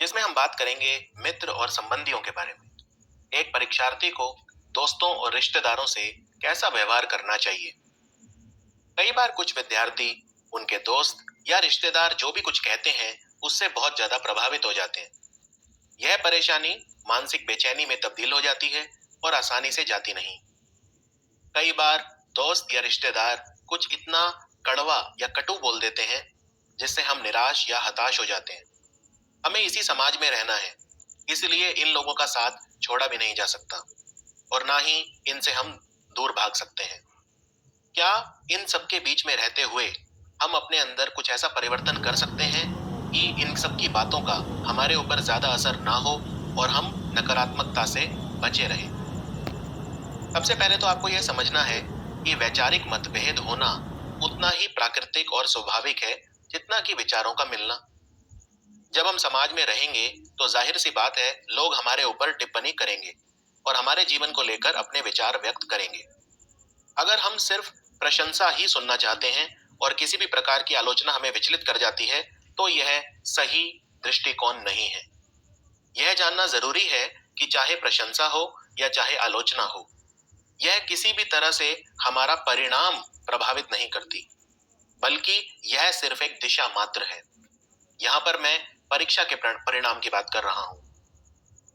जिसमें हम बात करेंगे मित्र और संबंधियों के बारे में। एक परीक्षार्थी को दोस्तों और रिश्तेदारों से कैसा व्यवहार करना चाहिए। कई बार कुछ विद्यार्थी उनके दोस्त या रिश्तेदार जो भी कुछ कहते हैं उससे बहुत ज्यादा प्रभावित हो जाते हैं। यह परेशानी मानसिक बेचैनी में तब्दील हो जाती है और आसानी से जाती नहीं। कई बार दोस्त या रिश्तेदार कुछ इतना कड़वा या कटु बोल देते हैं जिससे हम निराश या हताश हो जाते हैं। हमें इसी समाज में रहना है, इसलिए इन लोगों का साथ छोड़ा भी नहीं जा सकता और ना ही इनसे हम दूर भाग सकते हैं। क्या इन सब के बीच में रहते हुए हम अपने अंदर कुछ ऐसा परिवर्तन कर सकते हैं कि इन सब की बातों का हमारे ऊपर ज्यादा असर ना हो और हम नकारात्मकता से बचे रहें। सबसे पहले तो आपको यह समझना है कि वैचारिक मतभेद होना उतना ही प्राकृतिक और स्वाभाविक है जितना कि विचारों का मिलना। जब हम समाज में रहेंगे तो जाहिर सी बात है लोग हमारे ऊपर टिप्पणी करेंगे और हमारे जीवन को लेकर अपने विचार व्यक्त करेंगे। अगर हम सिर्फ प्रशंसा ही सुनना चाहते हैं और किसी भी प्रकार की आलोचना हमें विचलित कर जाती है तो यह सही दृष्टिकोण नहीं है। यह जानना जरूरी है कि चाहे प्रशंसा हो या चाहे आलोचना हो, यह किसी भी तरह से हमारा परिणाम प्रभावित नहीं करती, बल्कि यह सिर्फ एक दिशा मात्र है। यहाँ पर मैं परीक्षा के परिणाम की बात कर रहा हूँ।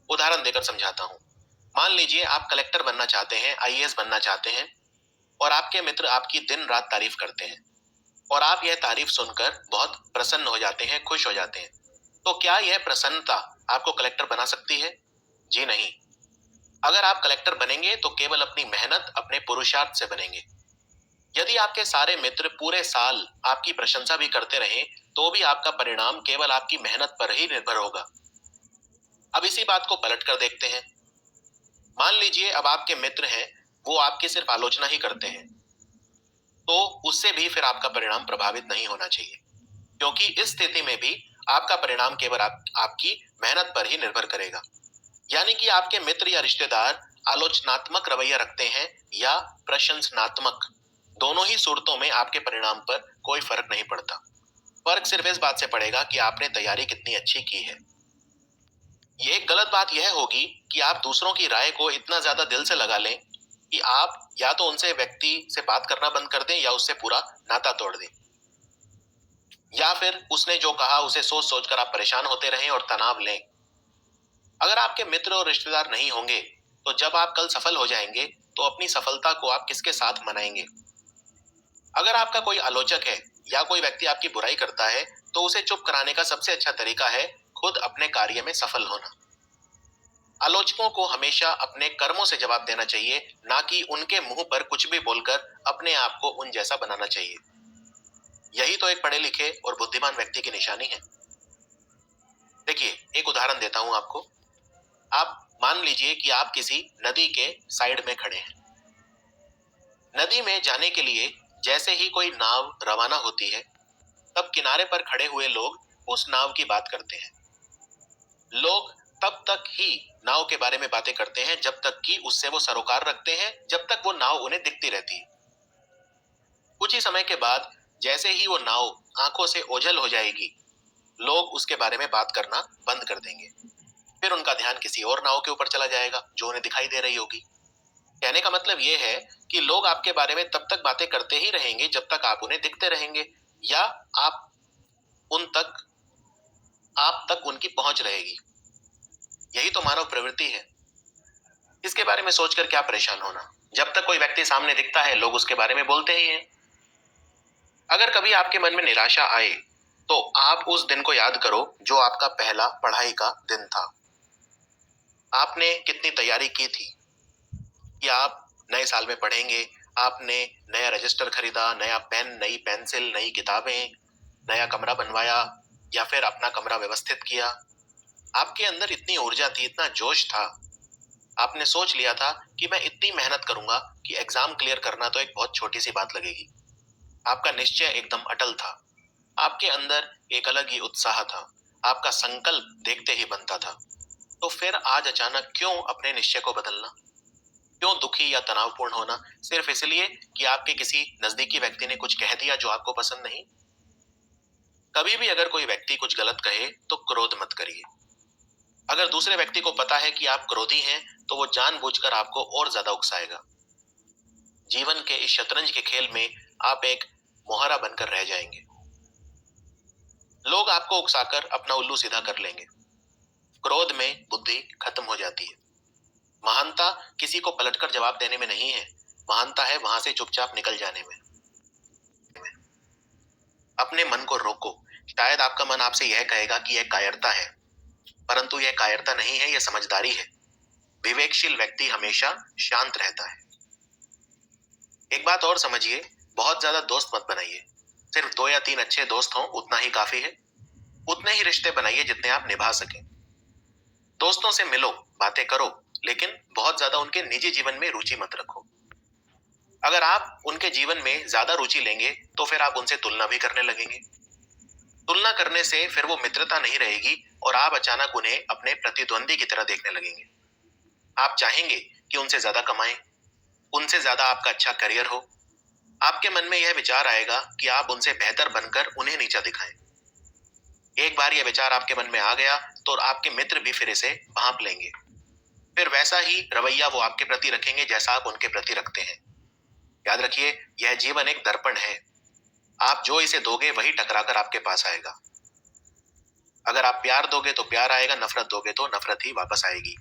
उदाहरण देकर समझाता हूँ। मान लीजिए आप कलेक्टर बनना चाहते हैं, आईएएस बनना चाहते हैं और आपके मित्र आपकी दिन रात तारीफ करते हैं और आप यह तारीफ सुनकर बहुत प्रसन्न हो जाते हैं, खुश हो जाते हैं। तो क्या यह प्रसन्नता आपको कलेक्टर बना सकती है? जी नहीं। अगर आप कलेक्टर बनेंगे तो केवल अपनी मेहनत, अपने पुरुषार्थ से बनेंगे। यदि आपके सारे मित्र पूरे साल आपकी प्रशंसा भी करते रहें तो भी आपका परिणाम केवल आपकी मेहनत पर ही निर्भर होगा। अब इसी बात को पलट कर देखते हैं। मान लीजिए अब आपके मित्र हैं, वो आपकी सिर्फ आलोचना ही करते हैं, तो उससे भी फिर आपका परिणाम प्रभावित नहीं होना चाहिए, क्योंकि इस स्थिति में भी आपका परिणाम केवल आपकी मेहनत पर ही निर्भर करेगा। यानी कि आपके मित्र या रिश्तेदार आलोचनात्मक रवैया रखते हैं या प्रशंसनात्मक, दोनों ही सूरतों में आपके परिणाम पर कोई फर्क नहीं पड़ता। फर्क सिर्फ इस बात से पड़ेगा कि आपने तैयारी कितनी अच्छी की है। ये एक गलत बात यह होगी कि आप दूसरों की राय को इतना ज्यादा दिल से लगा लें कि आप या तो उनसे व्यक्ति से बात करना बंद कर दें या उससे पूरा नाता तोड़ दें, या फिर उसने जो कहा उसे सोच सोचकर आप परेशान होते रहें और तनाव लें। अगर आपके मित्र और रिश्तेदार नहीं होंगे तो जब आप कल सफल हो जाएंगे तो अपनी सफलता को आप किसके साथ मनाएंगे? अगर आपका कोई आलोचक है या कोई व्यक्ति आपकी बुराई करता है तो उसे चुप कराने का सबसे अच्छा तरीका है खुद अपने कार्य में सफल होना। आलोचकों को हमेशा अपने कर्मों से जवाब देना चाहिए, ना कि उनके मुंह पर कुछ भी बोलकर अपने आप को उन जैसा बनाना चाहिए। यही तो एक पढ़े लिखे और बुद्धिमान व्यक्ति की निशानी है। देखिए, एक उदाहरण देता हूं आपको। आप मान लीजिए कि आप किसी नदी के साइड में खड़े हैं। नदी में जाने के लिए जैसे ही कोई नाव रवाना होती है तब किनारे पर खड़े हुए लोग उस नाव की बात करते हैं। लोग तब तक ही नाव के बारे में बातें करते हैं जब तक कि उससे वो सरोकार रखते हैं, जब तक वो नाव उन्हें दिखती रहती है। कुछ ही समय के बाद जैसे ही वो नाव आंखों से ओझल हो जाएगी, लोग उसके बारे में बात करना बंद कर देंगे। फिर उनका ध्यान किसी और नाव के ऊपर चला जाएगा जो उन्हें दिखाई दे रही होगी। कहने का मतलब ये है कि लोग आपके बारे में तब तक बातें करते ही रहेंगे जब तक आप उन्हें दिखते रहेंगे या आप तक उनकी पहुंच रहेगी। यही तो मानव प्रवृत्ति है। इसके बारे में सोचकर क्या परेशान होना। जब तक कोई व्यक्ति सामने दिखता है लोग उसके बारे में बोलते ही हैं। अगर कभी आपके मन में निराशा आए तो आप उस दिन को याद करो जो आपका पहला पढ़ाई का दिन था। आपने कितनी तैयारी की थी कि आप नए साल में पढ़ेंगे। आपने नया रजिस्टर खरीदा, नया पेन, नई पेंसिल, नई किताबें, नया कमरा बनवाया या फिर अपना कमरा व्यवस्थित किया। आपके अंदर इतनी ऊर्जा थी, इतना जोश था। आपने सोच लिया था कि मैं इतनी मेहनत करूंगा कि एग्जाम क्लियर करना तो एक बहुत छोटी सी बात लगेगी। आपका निश्चय एकदम अटल था। आपके अंदर एक अलग ही उत्साह था। आपका संकल्प देखते ही बनता था। तो फिर आज अचानक क्यों अपने निश्चय को बदलना? क्यों दुखी या तनावपूर्ण होना सिर्फ इसलिए कि आपके किसी नजदीकी व्यक्ति ने कुछ कह दिया जो आपको पसंद नहीं? कभी भी अगर कोई व्यक्ति कुछ गलत कहे तो क्रोध मत करिए। अगर दूसरे व्यक्ति को पता है कि आप क्रोधी हैं तो वो जानबूझकर आपको और ज्यादा उकसाएगा। जीवन के इस शतरंज के खेल में आप एक मोहरा बनकर रह जाएंगे। लोग आपको उकसाकर अपना उल्लू सीधा कर लेंगे। क्रोध में बुद्धि खत्म हो जाती है। महानता किसी को पलटकर जवाब देने में नहीं है, महानता है वहां से चुपचाप निकल जाने में। अपने मन को रोको। शायद आपका मन आपसे यह कहेगा कि यह कायरता है, परंतु यह कायरता नहीं है, यह समझदारी है। विवेकशील व्यक्ति हमेशा शांत रहता है। एक बात और समझिए, बहुत ज्यादा दोस्त मत बनाइए। सिर्फ 2 या 3 अच्छे दोस्त हों उतना ही काफी है। उतने ही रिश्ते बनाइए जितने आप निभा सकें। दोस्तों से मिलो, बातें करो, लेकिन बहुत ज्यादा उनके निजी जीवन में रुचि मत रखो। अगर आप उनके जीवन में ज्यादा रुचि लेंगे तो फिर आप उनसे तुलना भी करने लगेंगे। तुलना करने से फिर वो मित्रता नहीं रहेगी और आप अचानक उन्हें अपने प्रतिद्वंदी की तरह देखने लगेंगे। आप चाहेंगे कि उनसे ज्यादा कमाएं, उनसे ज्यादा आपका अच्छा करियर हो। आपके मन में यह विचार आएगा कि आप उनसे बेहतर बनकर उन्हें नीचा दिखाएं। एक बार यह विचार आपके मन में आ गया तो आपके मित्र भी फिर इसे भांप लेंगे। फिर वैसा ही रवैया वो आपके प्रति रखेंगे जैसा आप उनके प्रति रखते हैं। याद रखिए, यह जीवन एक दर्पण है। आप जो इसे दोगे वही टकराकर आपके पास आएगा। अगर आप प्यार दोगे तो प्यार आएगा, नफरत दोगे तो नफरत ही वापस आएगी।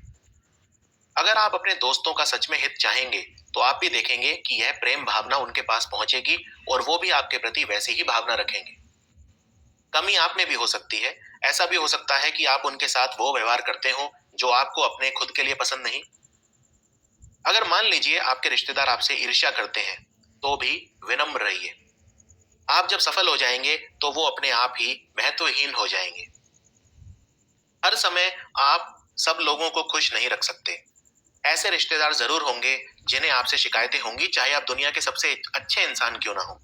अगर आप अपने दोस्तों का सच में हित चाहेंगे तो आप भी देखेंगे कि यह प्रेम भावना उनके पास पहुंचेगी और वो भी आपके प्रति वैसी ही भावना रखेंगे। कमी आप में भी हो सकती है। ऐसा भी हो सकता है कि आप उनके साथ वो व्यवहार करते हो जो आपको अपने खुद के लिए पसंद नहीं। अगर मान लीजिए आपके रिश्तेदार आपसे ईर्ष्या करते हैं तो भी विनम्र रहिए। आप जब सफल हो जाएंगे तो वो अपने आप ही महत्वहीन हो जाएंगे। हर समय आप सब लोगों को खुश नहीं रख सकते। ऐसे रिश्तेदार जरूर होंगे जिन्हें आपसे शिकायतें होंगी, चाहे आप दुनिया के सबसे अच्छे इंसान क्यों ना हो।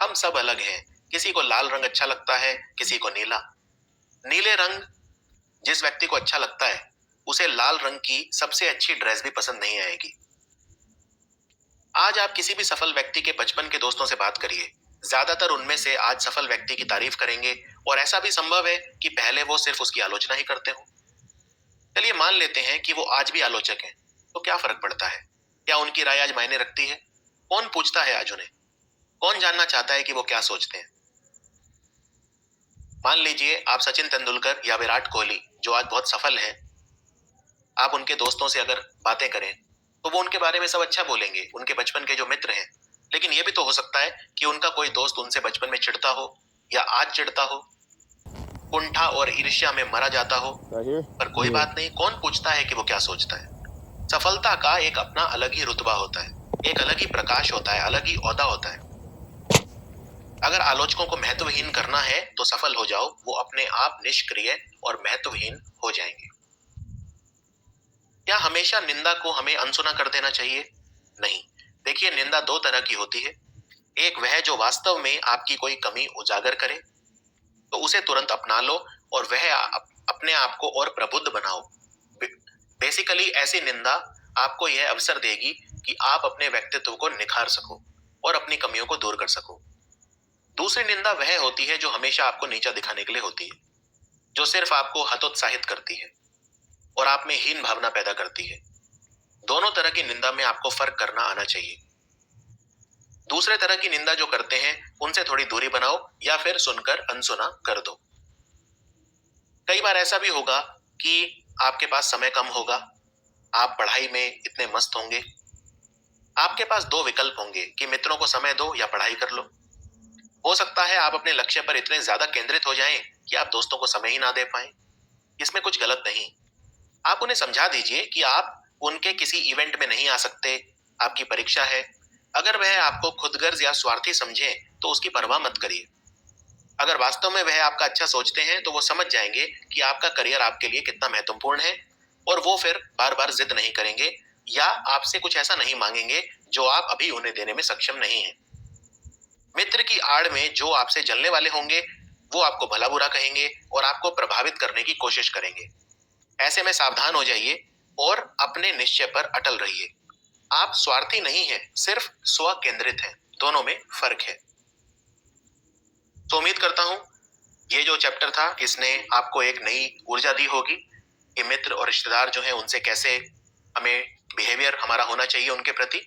हम सब अलग हैं। किसी को लाल रंग अच्छा लगता है, किसी को नीला। नीले रंग जिस व्यक्ति को अच्छा लगता है उसे लाल रंग की सबसे अच्छी ड्रेस भी पसंद नहीं आएगी। आज आप किसी भी सफल व्यक्ति के बचपन के दोस्तों से बात करिए, ज्यादातर उनमें से आज सफल व्यक्ति की तारीफ करेंगे और ऐसा भी संभव है कि पहले वो सिर्फ उसकी आलोचना ही करते हो। चलिए मान लेते हैं कि वो आज भी आलोचक हैं, तो क्या फर्क पड़ता है? क्या उनकी राय आज मायने रखती है? कौन पूछता है आज उन्हें? कौन जानना चाहता है कि वो क्या सोचते हैं? मान लीजिए आप सचिन तेंदुलकर या विराट कोहली जो आज बहुत सफल हैं, आप उनके दोस्तों से अगर बातें करें तो वो उनके बारे में सब अच्छा बोलेंगे, उनके बचपन के जो मित्र हैं। लेकिन ये भी तो हो सकता है कि उनका कोई दोस्त उनसे बचपन में चिढ़ता हो या आज चिढ़ता हो, कुंठा और ईर्ष्या में मरा जाता हो। पर कोई बात नहीं, कौन पूछता है कि वो क्या सोचता है? सफलता का एक अपना अलग ही रुतबा होता है, एक अलग ही प्रकाश होता है, अलग ही ओहदा होता है। अगर आलोचकों को महत्वहीन करना है तो सफल हो जाओ, वो अपने आप निष्क्रिय और महत्वहीन हो जाएंगे। क्या हमेशा निंदा को हमें अनसुना कर देना चाहिए? नहीं। देखिए, निंदा 2 तरह की होती है। एक वह जो वास्तव में आपकी कोई कमी उजागर करे तो उसे तुरंत अपना लो और वह अपने आप को और प्रबुद्ध बनाओ। बेसिकली ऐसी निंदा आपको यह अवसर देगी कि आप अपने व्यक्तित्व को निखार सको और अपनी कमियों को दूर कर सको। दूसरी निंदा वह होती है जो हमेशा आपको नीचा दिखाने के लिए होती है, जो सिर्फ आपको हतोत्साहित करती है और आप में हीन भावना पैदा करती है। दोनों तरह की निंदा में आपको फर्क करना आना चाहिए। दूसरे तरह की निंदा जो करते हैं उनसे थोड़ी दूरी बनाओ या फिर सुनकर अनसुना कर दो। कई बार ऐसा भी होगा कि आपके पास समय कम होगा, आप पढ़ाई में इतने मस्त होंगे। आपके पास 2 विकल्प होंगे कि मित्रों को समय दो या पढ़ाई कर लो। हो सकता है आप अपने लक्ष्य पर इतने ज्यादा केंद्रित हो जाएं कि आप दोस्तों को समय ही ना दे पाएं। इसमें कुछ गलत नहीं। आप उन्हें समझा दीजिए कि आप उनके किसी इवेंट में नहीं आ सकते, आपकी परीक्षा है। अगर वह आपको खुदगर्ज या स्वार्थी समझे तो उसकी परवाह मत करिए। अगर वास्तव में वह आपका अच्छा सोचते हैं तो वो समझ जाएंगे कि आपका करियर आपके लिए कितना महत्वपूर्ण है और वो फिर बार बार जिद नहीं करेंगे या आपसे कुछ ऐसा नहीं मांगेंगे जो आप अभी उन्हें देने में सक्षम नहीं हैं। मित्र की आड़ में जो आपसे जलने वाले होंगे वो आपको भला बुरा कहेंगे और आपको प्रभावित करने की कोशिश करेंगे। ऐसे में सावधान हो जाइए और अपने निश्चय पर अटल रहिए। आप स्वार्थी नहीं हैं, सिर्फ स्व केंद्रित हैं। दोनों में फर्क है। तो उम्मीद करता हूं ये जो चैप्टर था इसने आपको एक नई ऊर्जा दी होगी। कि मित्र और रिश्तेदार जो हैं उनसे कैसे हमें बिहेवियर हमारा होना चाहिए उनके प्रति।